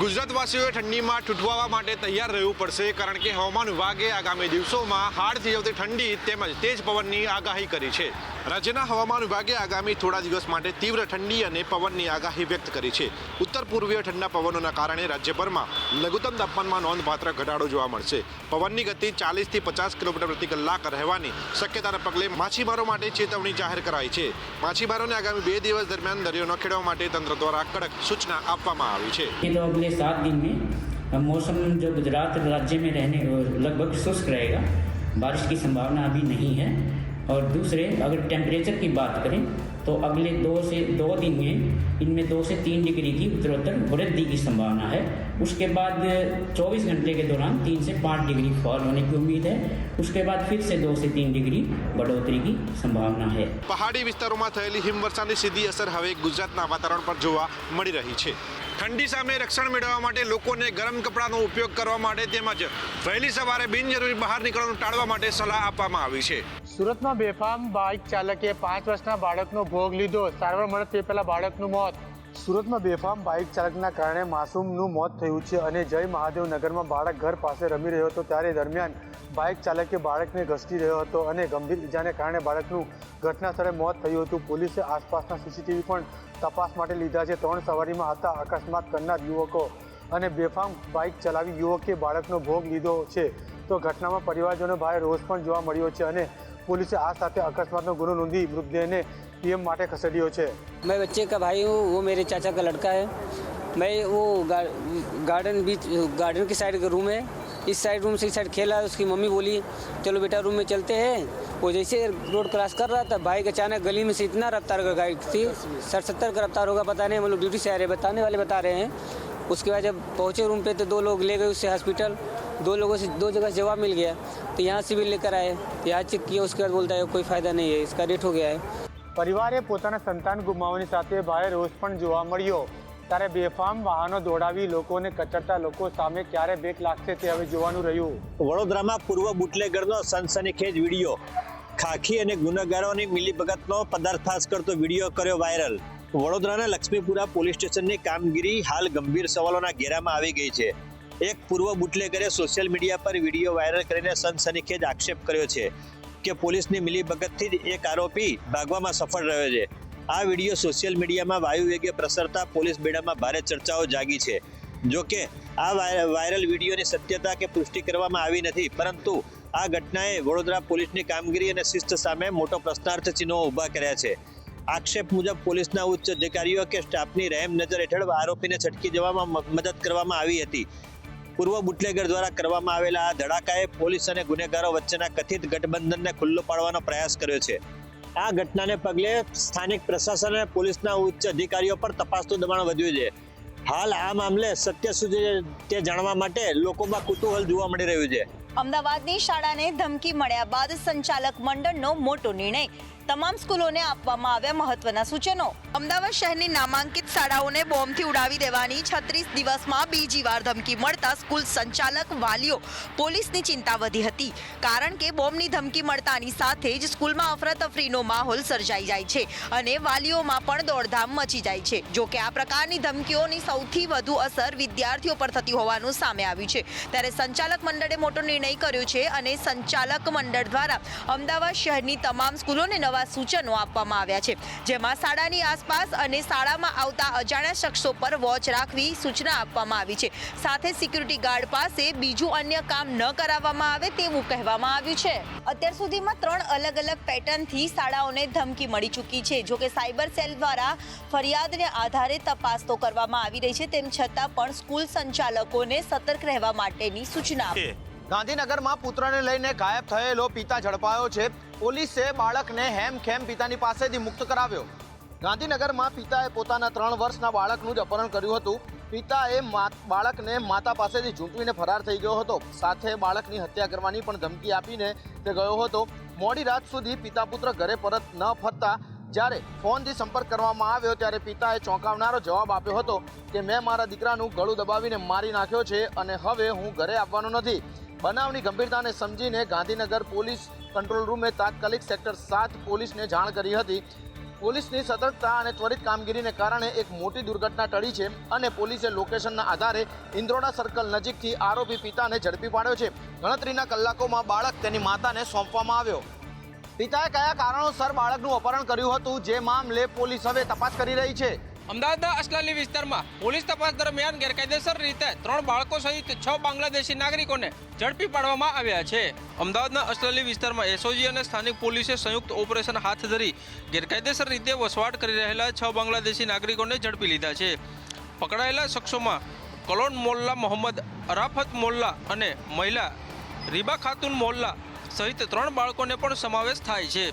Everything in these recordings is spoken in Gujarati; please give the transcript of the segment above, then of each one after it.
ગુજરાતવાસીઓએ ઠંડીમાં ઠૂઠવાવા માટે તૈયાર રહેવું પડશે, કારણ કે હવામાન વિભાગે આગામી દિવસોમાં હાડ થીજવતી ઠંડી તેમજ તેજ પવનની આગાહી કરી છે. રાજ્યના હવામાન વિભાગે આગામી થોડા દિવસ માટે તીવ્ર ઠંડી અને પવનની આગાહી વ્યક્ત કરી છે. ઉત્તર પૂર્વીય ઠંડા પવનોના કારણે રાજ્યભરમાં લઘુત્તમ તાપમાનમાં નોંધપાત્ર ઘટાડો જોવા મળશે. પવનની ગતિ 40થી 50 કિલોમીટર પ્રતિ કલાક રહેવાની શક્યતાના પગલે માછીમારો માટે ચેતવણી જાહેર કરાઈ છે. માછીમારોને આગામી 2 દિવસ દરમિયાન દરિયો ન ખેડવા માટે તંત્ર દ્વારા કડક સૂચના આપવામાં આવી છે. 7 दिन में मौसम जो गुजरात राज्य में रहने लगभग शुष्क रहेगा, बारिश की संभावना अभी नहीं है. और दूसरे अगर टेम्परेचर की बात करें तो अगले 2 दिन में इनमें 2 से 3 डिग्री की उत्तरोत्तर वृद्धि की संभावना है. उसके बाद 24 घंटे के दौरान 3 से 5 डिग्री फॉल होने की उम्मीद है. उसके बाद फिर से 2 से 3 डिग्री बढ़ोतरी की संभावना है. પહાડી વિસ્તારોમાં થયેલી હિમવર્ષાની સીધી અસર હવે ગુજરાતના વાતાવરણ પર જોવા મળી રહી છે. ઠંડી સામે રક્ષણ મેળવવા માટે લોકોને ગરમ કપડાનો ઉપયોગ કરવા માટે તેમજ વહેલી સવારે બિનજરૂરી બહાર નીકળવાનું ટાળવા માટે સલાહ આપવામાં આવી છે. સુરતમાં બેફામ બાઇક ચાલકે 5 વર્ષના બાળકનો ભોગ લીધો. સારવાર મળે તે પહેલા બાળકનું મોત. સુરતમાં બેફામ બાઇક ચાલકના કારણે માસૂમનું મોત થયું છે અને જય મહાદેવ નગરમાં બાળક ઘર પાસે રમી રહ્યો હતો ત્યારે દરમિયાન બાઇક ચાલકે બાળકને ઘસકી રહ્યો હતો અને ગંભીર ઇજાને કારણે બાળકનું ઘટના સ્થળે મોત થયું હતું. પોલીસે આસપાસના સીસીટીવી પણ તપાસ માટે લીધા છે. 3 સવારીમાં હતા. અકસ્માત કરનાર યુવકો અને બેફામ બાઇક ચલાવી યુવકે બાળકનો ભોગ લીધો છે. તો ઘટનામાં પરિવારજનો ભારે રોષ પણ જોવા મળ્યો છે અને पुलिस आज साथ अकस्मात गुनो नोंधी मृतदेह ने पीएम माटे खसेड़ियो है. मैं बच्चे का भाई हूँ, वो मेरे चाचा का लड़का है. मैं वो गार्डन की साइड का रूम है, इस साइड रूम से इस साइड खेला. उसकी मम्मी बोली चलो बेटा रूम में चलते हैं. वो जैसे रोड क्रॉस कर रहा था बाइक अचानक गली में से इतना रफ्तार का गाड़ी थी, 60-70 का रफ्तार होगा पता नहीं, हम लोग ड्यूटी से आ रहे बताने वाले बता रहे हैं. उसके बाद जब पहुँचे रूम पे तो 2 लोग ले गए उससे हॉस्पिटल. 2 लोगों से 2 जगह जवाब मिल गया तो यहाँ सिविल लेकर आए, यहाँ चेक किया. उसके बाद बोलता है कोई फ़ायदा नहीं है, इसका डेट हो गया है. परिवारे पोताना संतान गुमावવાની સાથે ભારે રોષ પણ જોવા મળ્યો. ત્યારે બેફામ વાહનો દોડાવી લોકોને કચડતા લોકો સામે ક્યારે બ્રેક લાગશે તે હવે જોવાનું રહ્યું. વડોદરામાં પૂર્વ બુટલેગરનો સનસનીખેજ વિડીયો, ખાખી અને ગુનેગારોની મિલીભગતનો પદાર્થાશ કરતો વિડીયો કર્યો વાયરલ. વડોદરાના લક્ષ્મીપુરા પોલીસ સ્ટેશનની કામગીરી હાલ ગંભીર સવાલોના ઘેરામાં આવી ગઈ છે. એક પૂર્વ બુટલેગરે સોશિયલ મીડિયા પર વિડીયો વાયરલ કરીને સનસનીખેજ આક્ષેપ કર્યો છે કે પોલીસની મિલીભગતથી જ એક આરોપી ભાગવામાં સફળ રહ્યો છે. આ વિડીયો સોશિયલ મીડિયામાં વાયુ વેગે પ્રસરતા પોલીસ બેડામાં ભારે ચર્ચાઓ જાગી છે. જો કે આ વાયરલ વિડીયોની સત્યતા કે પુષ્ટિ કરવામાં આવી નથી, પરંતુ આ ઘટનાએ વડોદરા પોલીસની કામગીરી અને શિસ્ત સામે મોટો પ્રશ્નાર્થ ચિહ્નો ઊભા કર્યા છે. આક્ષેપ મુજબ પોલીસના ઉચ્ચ અધિકારીઓ કે સ્ટાફની રહેમ નજર હેઠળ આરોપીને છટકી જવામાં મદદ કરવામાં આવી હતી. પૂર્વ બુટલેગર દ્વારા કરવામાં આવેલા આ ધડાકાએ પોલીસ અને ગુનેગારો વચ્ચેના કથિત ગઠબંધનને ખુલ્લો પાડવાનો પ્રયાસ કર્યો છે. આ ઘટનાને પગલે સ્થાનિક પ્રશાસન અને પોલીસના ઉચ્ચ અધિકારીઓ પર તપાસનું દબાણ વધ્યું છે. હાલ આ મામલે સત્ય સુધી તે જાણવા માટે લોકોમાં કુતૂહલ જોવા મળી રહ્યું છે. અમદાવાદની શાળાને ધમકી મળ્યા બાદ સંચાલક મંડળનો મોટો નિર્ણય. તમામ સ્કૂલોને આપવામાં આવ્યા મહત્વના સૂચનો. અમદાવાદ શહેરની નામાંકિત શાળાઓને બોમ્બથી ઉડાવી દેવાની 36 દિવસમાં બીજી વાર ધમકી મળતા સ્કૂલ સંચાલક, વાલીઓ, પોલીસની ચિંતા વધી હતી. કારણ કે બોમ્બની ધમકી મળતાની સાથે જ સ્કૂલમાં અફરાતફરીનો માહોલ સર્જાઈ જાય છે અને વાલીઓમાં પણ દોડધામ મચી જાય છે. જો કે આ પ્રકારની ધમકીઓની સૌથી વધુ અસર વિદ્યાર્થીઓ પર થતી હોવાનું સામે આવ્યું છે. ત્યારે સંચાલક મંડળે મોટો નિર્ણય કર્યો છે અને સંચાલક મંડળ દ્વારા અમદાવાદ શહેરની તમામ સ્કૂલોને નવા સૂચનો આપવામાં આવ્યા છે, જેમાં શાળાની આસપાસ અને શાળામાં આવતા અજાણ્યા શખ્સો પર વોચ રાખવી સૂચના આપવામાં આવી છે. સાથે સિક્યુરિટી ગાર્ડ પાસે બીજું અન્ય કામ ન કરાવવામાં આવે તેવું કહેવામાં આવ્યું છે. અત્યાર સુધીમાં 3 અલગ-અલગ પેટર્નથી શાળાઓને ધમકી મળી ચૂકી છે. જો કે સાયબર સેલ દ્વારા ફરિયાદને આધારે તપાસ તો કરવામાં આવી રહી છે, તેમ છતાં પણ સ્કૂલ સંચાલકોને સતર્ક રહેવા માટેની સૂચના આપી. ગાંધીનગરમાં પુત્રને લઈને ગાયબ થયેલો પિતા ઝડપાયો છે. પોલીસે બાળકને હેમખેમ પિતાની પાસેથી મુક્ત કરાવ્યો. ગાંધીનગરમાં પિતાએ પોતાના 3 વર્ષના બાળકનું જ અપહરણ કર્યું હતું. પિતાએ બાળકને માતા પાસેથી ઝૂંટવીને ફરાર થઈ ગયો હતો. સાથે બાળકની હત્યા કરવાની પણ ધમકી આપીને તે ગયો હતો. મોડી રાત સુધી પિતા પુત્ર ઘરે પરત ન ફરતા જ્યારે ફોનથી સંપર્ક કરવામાં આવ્યો ત્યારે પિતાએ ચોંકાવનારો જવાબ આપ્યો હતો કે મેં મારા દીકરાનું ગળું દબાવીને મારી નાખ્યો છે અને હવે હું ઘરે આવવાનો નથી. બનાવની ગંભીરતાને સમજીને ગાંધીનગર પોલીસ કંટ્રોલ રૂમે તાત્કાલિક સેક્ટર 7 પોલીસને જાણ કરી હતી. પોલીસની સતર્કતા અને ત્વરિત કામગીરીને કારણે એક મોટી દુર્ઘટના ટળી છે અને પોલીસે લોકેશનના આધારે ઇન્દ્રોડા સર્કલ નજીકથી આરોપી પિતાને ઝડપી પાડ્યો છે. ગણતરીના કલાકોમાં બાળક તેની માતાને સોંપવામાં આવ્યો. પિતાએ કયા કારણોસર બાળકનું અપહરણ કર્યું હતું, જે મામલે પોલીસ હવે તપાસ કરી રહી છે. અમદાવાદના અસલાલી વિસ્તારમાં પોલીસ તપાસ દરમિયાન ગેરકાયદેસર રીતે 3 બાળકો સહિત 6 બાંગ્લાદેશી નાગરિકોને ઝડપી પાડવામાં આવ્યા છે. અમદાવાદના અસલાલી વિસ્તારમાં એસઓજી અને સ્થાનિક પોલીસે સંયુક્ત ઓપરેશન હાથ ધરી ગેરકાયદેસર રીતે વસવાટ કરી રહેલા 6 બાંગ્લાદેશી નાગરિકોને ઝડપી લીધા છે. પકડાયેલા શખ્સોમાં કલોન મોલ્લા મોહમ્મદ અરાફત મોલ્લા અને મહિલા રીબા ખાતુન મોલ્લા સહિત 3 બાળકોને પણ સમાવેશ થાય છે.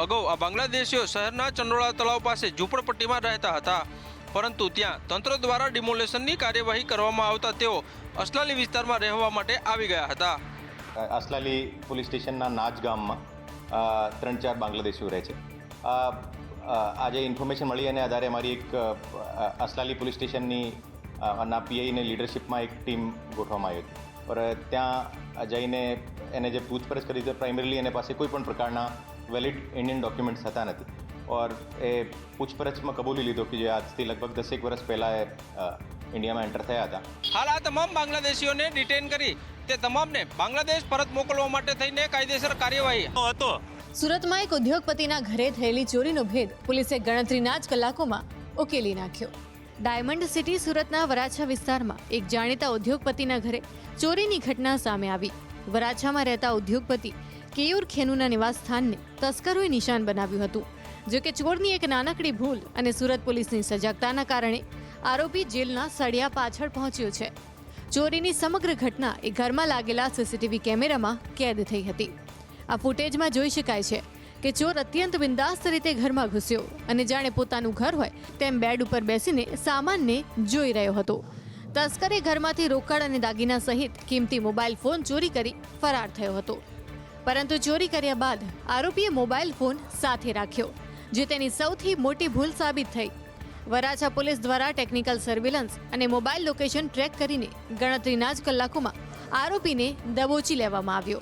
અગાઉ આ બાંગ્લાદેશીઓ શહેરના ચંડોળા તળાવ પાસે ઝૂંપડપટ્ટીમાં રહેતા હતા, પરંતુ ત્યાં તંત્ર દ્વારા ડિમોલેશનની કાર્યવાહી કરવામાં આવતા તેઓ અસલાલી વિસ્તારમાં રહેવા માટે આવી ગયા હતા. અસલાલી પોલીસ સ્ટેશનના નાચ ગામમાં 3-4 બાંગ્લાદેશીઓ રહે છે. આજે ઇન્ફોર્મેશન મળી અને આધારે અમારી એક અસલાલી પોલીસ સ્ટેશનની ના પીઆઈને લીડરશિપમાં એક ટીમ ગોઠવવામાં આવી હતી. પર ત્યાં જઈને એને જે પૂછપરછ કરી તો પ્રાઇમરીલી એને પાસે કોઈ પણ પ્રકારના વેલિડ ઇન્ડિયન ડોક્યુમેન્ટ્સ હતા નથી. ઓર એ પૂછપરછમાં કબૂલી લીધો કે જે આજથી લગભગ 10 વર્ષ પહેલાં એ ઇન્ડિયામાં એન્ટર થયા હતા. હાલ આ તમામ બાંગ્લાદેશીઓને ડિટેન કરી તે તમામને બાંગ્લાદેશ પરત મોકલવા માટે થઈને કાયદેસર કાર્યવાહી હતો. સુરતમાં એક ઉદ્યોગપતિના ઘરે થયેલી ચોરીનો ભેદ પોલીસે ગણતરીના જ કલાકોમાં ઉકેલી નાખ્યો. ડાયમંડ સિટી સુરતના વરાછા વિસ્તારમાં એક જાણીતા ઉદ્યોગપતિના ઘરે ચોરીની ઘટના સામે આવી. વરાછામાં રહેતા ઉદ્યોગપતિ કેયુર ખેનુના નિવાસ સ્થાનને તસ્કરોએ નિશાન બનાવ્યું હતું. જો કે ચોરની એક નાનકડી ભૂલ અને સુરત પોલીસની સજાગતાના કારણે આરોપી જેલના સળિયા પાછળ પહોંચ્યો છે. ચોરીની સમગ્ર ઘટના એ ઘરમાં લાગેલા સીસીટીવી કેમેરામાં કેદ થઈ હતી. આ ફૂટેજમાં જોઈ શકાય છે કે ચોર અત્યંત બિંદાસ્ત રીતે ઘરમાં ઘૂસ્યો અને જાણે પોતાનું ઘર હોય તેમ બેડ ઉપર બેસીને સામાનને જોઈ રહ્યો હતો. તસ્કરે ઘરમાંથી રોકડ અને દાગીના સહિત કિંમતી મોબાઈલ ફોન ચોરી કરી ફરાર થયો હતો. પરંતુ ચોરી કર્યા બાદ આરોપીએ મોબાઈલ ફોન સાથે રાખ્યો, જે તેની સૌથી મોટી ભૂલ સાબિત થઈ. વરાછા પોલીસ દ્વારા ટેકનિકલ સર્વેલન્સ અને મોબાઈલ લોકેશન ટ્રેક કરીને ગણતરીના જ કલાકોમાં આરોપીને દબોચી લેવામાં આવ્યો.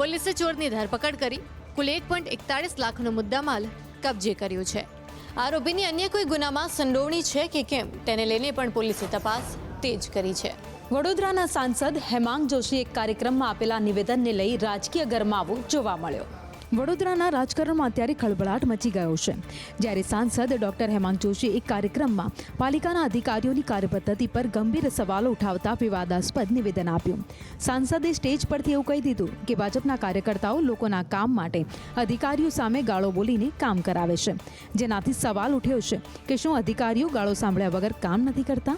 પોલીસે ચોરની ધરપકડ કરી કુલ 1.41 લાખનો મુદ્દામાલ કબજે કર્યો છે. આરોપીની અન્ય કોઈ ગુનામાં સંડોવણી છે કે કેમ તેને લઈને પણ પોલીસે તપાસ તેજ કરી છે. વડોદરાના સાંસદ હેમાંગ જોશી એક કાર્યક્રમમાં આપેલા નિવેદનને લઈ રાજકીય ગરમાવો જોવા મળ્યો. વડોદરાના રાજકારણમાં અત્યારે ખળભળાટ મચી ગયો છે, જ્યારે સાંસદ ડોક્ટર હેમાંગ જોશી એક કાર્યક્રમમાં પાલિકાના અધિકારીઓની કાર્યપદ્ધતિ પર ગંભીર સવાલો ઉઠાવતા વિવાદાસ્પદ નિવેદન આપ્યું. સાંસદે સ્ટેજ પરથી એવું કહી દીધું કે ભાજપના કાર્યકર્તાઓ લોકોના કામ માટે અધિકારીઓ સામે ગાળો બોલીને કામ કરાવે છે, જેનાથી સવાલ ઉઠ્યો છે કે શું અધિકારીઓ ગાળો સાંભળ્યા વગર કામ નથી કરતા?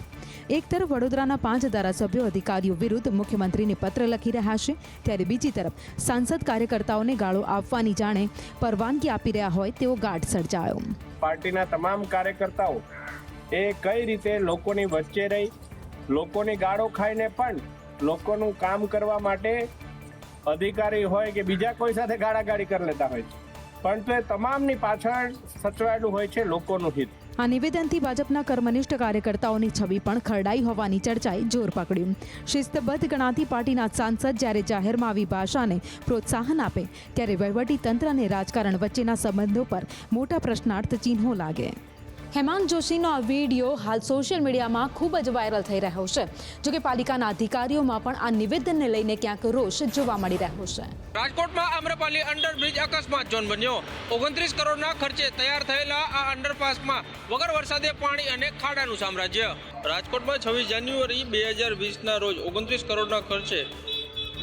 એક તરફ વડોદરાના 5 ધારાસભ્યો અધિકારીઓ વિરુદ્ધ મુખ્યમંત્રીને પત્ર લખી રહ્યા છે, ત્યારે બીજી તરફ સાંસદ કાર્યકર્તાઓને ગાળો આપવાની જાણે પરવાનગી આપી રહ્યા હોય તેવો ગાઢ સર્જાયો. પાર્ટીના તમામ કાર્યકર્તાઓ એ કઈ રીતે લોકોની વચ્ચે રહી લોકોની ગાળો ખાઈને પણ લોકોનું કામ કરવા માટે અધિકારી હોય કે બીજા કોઈ સાથે ગાળાગાળી કરી લેતા હોય છે, પરંતુ એ તમામની પાછળ સચવાયેલું હોય છે લોકોનું હિત. આ નિવેદનથી ભાજપના કર્મનિષ્ઠ કાર્યકર્તાઓની છબી પણ ખરડાઈ હોવાની ચર્ચાએ જોર પકડ્યું. શિસ્તબદ્ધ ગણાતી પાર્ટીના સાંસદ જ્યારે જાહેરમાં આવી ભાષાને પ્રોત્સાહન આપે, ત્યારે વહીવટી તંત્ર અને રાજકારણ વચ્ચેના સંબંધો પર મોટા પ્રશ્નાર્થ ચિહ્નો લાગે. હેમાંગ જોશીનો આ વિડીયો હાલ સોશિયલ મીડિયામાં ખૂબ જ વાયરલ થઈ રહ્યો છે. જોકે પાલિકાના અધિકારીઓમાં પણ આ નિવેદનને લઈને ક્યાંક રોષ જોવા મળી રહ્યો છે. રાજકોટમાં આમ્રપાલી અંડરબ્રિજ અકસ્માત ઝોન બન્યો. 29 કરોડના ખર્ચે તૈયાર થયેલા આ અંડરપાસમાં વગર વરસાદે પાણી અને ખાડાનું સામ્રાજ્ય. રાજકોટમાં 26 જાન્યુઆરી 2020ના રોજ 29 કરોડના ખર્ચે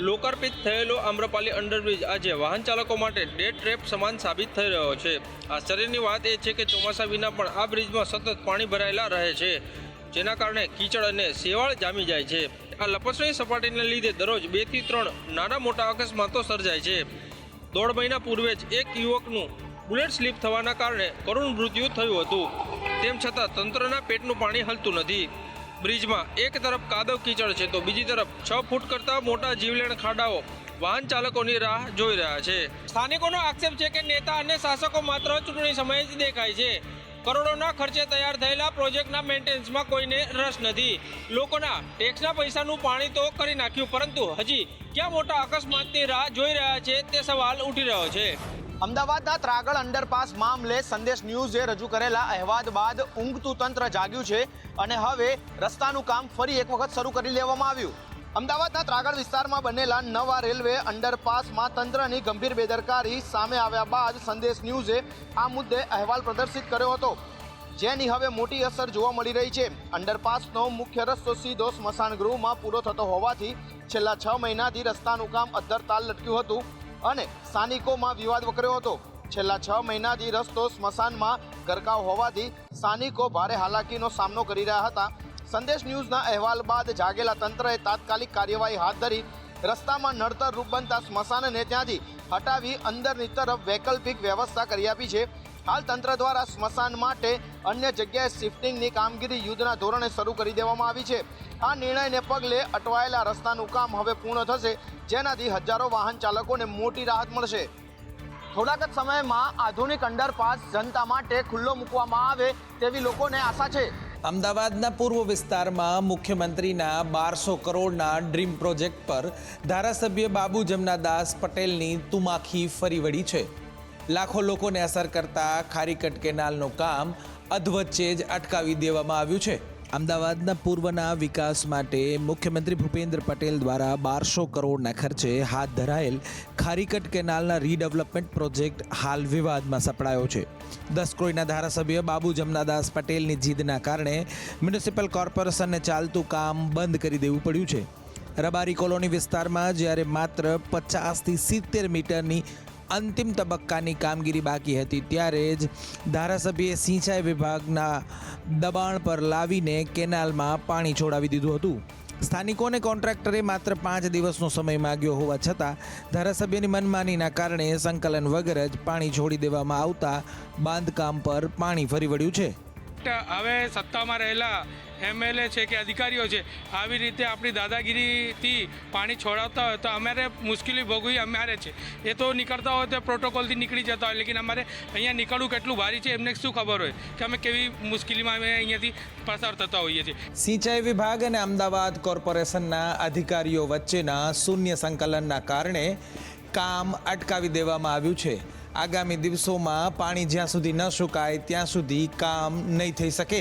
લોકાર્પિત થયેલો આમ્રપાલી અંડરબ્રિજ આજે વાહન ચાલકો માટે ડેડ ટ્રેપ સમાન સાબિત થઈ રહ્યો છે. આશ્ચર્યની વાત એ છે કે ચોમાસા વિના પણ આ બ્રિજમાં સતત પાણી ભરાયેલા રહે છે, જેના કારણે કીચડ અને શેવાળ જામી જાય છે. આ લપસણી સપાટીને લીધે દરરોજ 2 થી 3 નાના મોટા અકસ્માતો સર્જાય છે. 1.5 મહિના પૂર્વે જ એક યુવકનું બુલેટ સ્લીપ થવાના કારણે કરુણ મૃત્યુ થયું હતું. તેમ છતાં તંત્રના પેટનું પાણી હલતું નથી. બ્રિજમાં એક તરફ કાદવ કીચડ છે તો બીજી તરફ 6 ફૂટ કરતાં મોટા જીવલેણ ખાડાઓ વાહન ચાલકોની રાહ જોઈ રહ્યા છે. સ્થાનિકોનો આક્ષેપ છે કે નેતા અને શાસકો માત્ર ચૂંટણી સમયે જ દેખાય છે. કરોડોના ખર્ચે તૈયાર થયેલા પ્રોજેક્ટના મેન્ટેનન્સમાં કોઈને રસ નથી. લોકોના ટેક્સના પૈસાનું પાણી તો કરી નાખ્યું, પરંતુ હજી ક્યાં મોટા અકસ્માતની રાહ જોઈ રહ્યા છે તે સવાલ ઉઠી રહ્યો છે. અમદાવાદના ત્રાગડ અંડરપાસ મામલે સંદેશ ન્યૂઝે રજૂ કરેલા અહેવાલ બાદ ઊંઘતું તંત્ર જાગ્યું છે અને હવે રસ્તાનું કામ ફરી એક વખત શરૂ કરી લેવામાં આવ્યું. અમદાવાદના ત્રાગડ વિસ્તારમાં બનેલા નવા રેલવે અંડરપાસમાં તંત્રની ગંભીર બેદરકારી સામે આવ્યા બાદ સંદેશ ન્યૂઝે આ મુદ્દે અહેવાલ પ્રદર્શિત કર્યો હતો, જેની હવે મોટી અસર જોવા મળી રહી છે. અંડરપાસનો મુખ્ય રસ્તો સીધો સ્મશાન ગૃહમાં પૂરો થતો હોવાથી છેલ્લા 6 મહિનાથી રસ્તાનું કામ અદ્ધરતાલ લટક્યું હતું અને સ્થાનિકોમાં વિવાદ વકર્યો હતો. છેલ્લા 6 મહિનાથી રસ્તો સ્મશાનમાં ગરકાવ હોવાથી સ્થાનિકો ભારે હાલાકીનો સામનો કરી રહ્યા હતા. સંદેશ ન્યૂઝના અહેવાલ બાદ જાગેલા તંત્રએ તાત્કાલિક કાર્યવાહી હાથ ધરી રસ્તામાં નડતર રૂપ બનતા સ્મશાનને ત્યાંથી હટાવી અંદરની તરફ વૈકલ્પિક વ્યવસ્થા કરી આપી છે. હાલ તંત્ર દ્વારા સ્મશાન માટે અન્ય જગ્યાએ શિફ્ટિંગની કામગીરી યુદ્ધના ધોરણે શરૂ કરી દેવામાં આવી છે. આ નિર્ણયને પગલે અટવાયેલા રસ્તાનું કામ હવે પૂર્ણ થશે, જેનાથી હજારો વાહન ચાલકોને મોટી રાહત મળશે. થોડાક જ સમયમાં આધુનિક અંડરપાસ જનતા માટે ખુલ્લો મૂકવામાં આવે તેવી લોકોને આશા છે. અમદાવાદના પૂર્વ વિસ્તારમાં મુખ્યમંત્રીના 1200 કરોડના ડ્રીમ પ્રોજેક્ટ પર ધારાસભ્ય બાબુ જમનાદાસ પટેલની તુમાખી ફરી વળી છે. લાખો લોકોને અસર કરતા ખારીકટ કેનાલનું કામ અધવચ્ચે જ અટકાવી દેવામાં આવ્યું છે. અમદાવાદના પૂર્વના વિકાસ માટે મુખ્યમંત્રી ભૂપેન્દ્ર પટેલ દ્વારા 1200 કરોડના ખર્ચે હાથ ધરાયેલ ખારીકટ કેનાલના રીડેવલપમેન્ટ પ્રોજેક્ટ હાલ વિવાદમાં સપડાયો છે. 10 કરોડના ધારાસભ્ય બાબુ જમનાદાસ પટેલની જીદના કારણે મ્યુનિસિપલ કોર્પોરેશનને ચાલતું કામ બંધ કરી દેવું પડ્યું છે. રબારી કોલોની વિસ્તારમાં જ્યારે માત્ર 50થી 70 મીટરની અંતિમ તબક્કાની કામગીરી બાકી હતી, ત્યારે જ ધારાસભ્યએ સિંચાઈ વિભાગના દબાણ પર લાવીને કેનાલમાં પાણી છોડાવી દીધું હતું. સ્થાનિકોને કોન્ટ્રાક્ટરે માત્ર 5 દિવસનો સમય માંગ્યો હોવા છતાં ધારાસભ્યની મનમાનીના કારણે સંકલન વગર જ પાણી છોડી દેવામાં આવતા બાંધકામ પર પાણી ફરી વળ્યું છે. હવે સત્તામાં રહેલા એમએલએ છે કે અધિકારીઓ છે, આવી રીતે આપણી દાદાગીરીથી પાણી છોડાવતા હોય તો અમારે મુશ્કેલી ભોગવી અમારે છે. એ તો નીકળતા હોય તો પ્રોટોકોલથી નીકળી જતા હોય, લેકિન અમારે અહીંયા નીકળવું કેટલું ભારી છે એમને શું ખબર હોય કે અમે કેવી મુશ્કેલીમાં અમે અહીંયાથી પસાર થતા હોઈએ છીએ. સિંચાઈ વિભાગ અને અમદાવાદ કોર્પોરેશનના અધિકારીઓ વચ્ચેના શૂન્ય સંકલનના કારણે કામ અટકાવી દેવામાં આવ્યું છે. આગામી દિવસોમાં પાણી જ્યાં સુધી ન સુકાય ત્યાં સુધી કામ નહીં થઈ શકે.